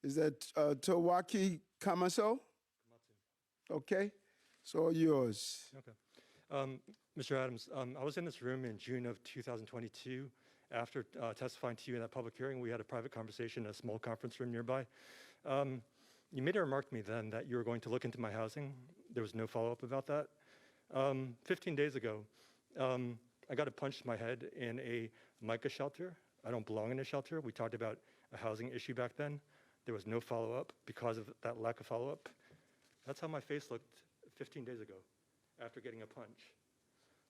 Is that Tawaki Kamaso? Okay, it's all yours. Okay. Mr. Adams, I was in this room in June of 2022. After testifying to you in that public hearing, we had a private conversation in a small conference room nearby. You made a remark to me then that you were going to look into my housing. There was no follow-up about that. 15 days ago, I got a punch to my head in a mica shelter. I don't belong in a shelter. We talked about a housing issue back then. There was no follow-up because of that lack of follow-up. That's how my face looked 15 days ago after getting a punch.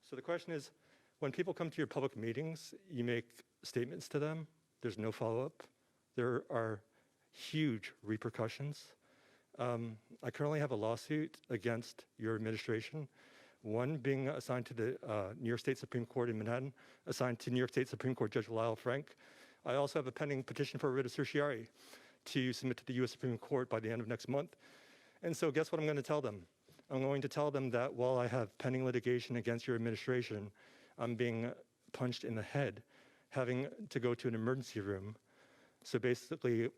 So the question is, when people come to your public meetings, you make statements to them, there's no follow-up. There are huge repercussions. I currently have a lawsuit against your administration, one being assigned to the New York State Supreme Court in Manhattan, assigned to New York State Supreme Court Judge Lyle Frank. I also have a pending petition for writ of certiorari to submit to the US Supreme Court by the end of next month. And so guess what I'm going to tell them? I'm going to tell them that while I have pending litigation against your administration, I'm being punched in the head, having to go to an emergency room. So basically,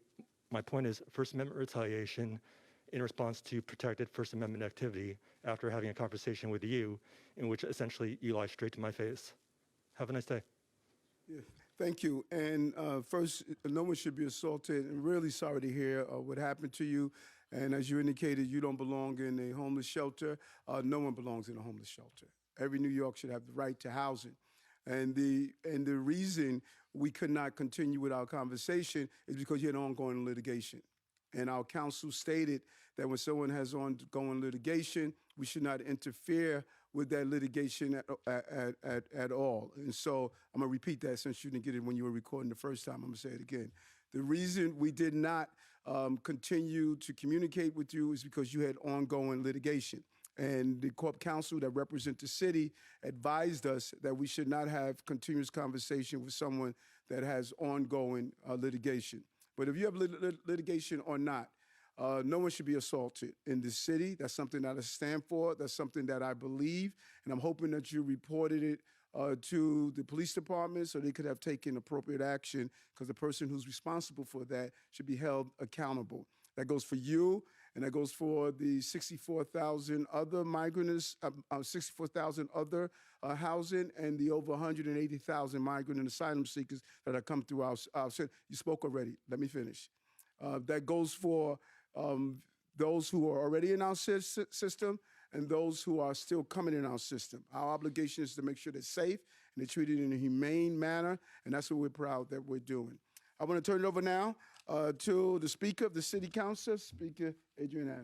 my point is First Amendment retaliation in response to protected First Amendment activity after having a conversation with you in which essentially you lie straight to my face. Have a nice day. Yeah, thank you. And first, no one should be assaulted. I'm really sorry to hear what happened to you. And as you indicated, you don't belong in a homeless shelter. No one belongs in a homeless shelter. Every New York should have the right to housing. And the reason we could not continue with our conversation is because you had ongoing litigation. And our counsel stated that when someone has ongoing litigation, we should not interfere with that litigation at all. And so I'm gonna repeat that since you didn't get it when you were recording the first time. I'm gonna say it again. The reason we did not continue to communicate with you is because you had ongoing litigation. And the corp counsel that represent the city advised us that we should not have continuous conversation with someone that has ongoing litigation. But if you have litigation or not, no one should be assaulted in this city. That's something that I stand for. That's something that I believe. And I'm hoping that you reported it to the police department so they could have taken appropriate action, because the person who's responsible for that should be held accountable. That goes for you, and that goes for the 64,000 other migrants, 64,000 other housing, and the over 180,000 migrant and asylum seekers that have come through our city. You spoke already. Let me finish. That goes for those who are already in our system and those who are still coming in our system. Our obligation is to make sure they're safe and they're treated in a humane manner, and that's what we're proud that we're doing. I want to turn it over now to the Speaker of the City Council, Speaker Adrian Adams.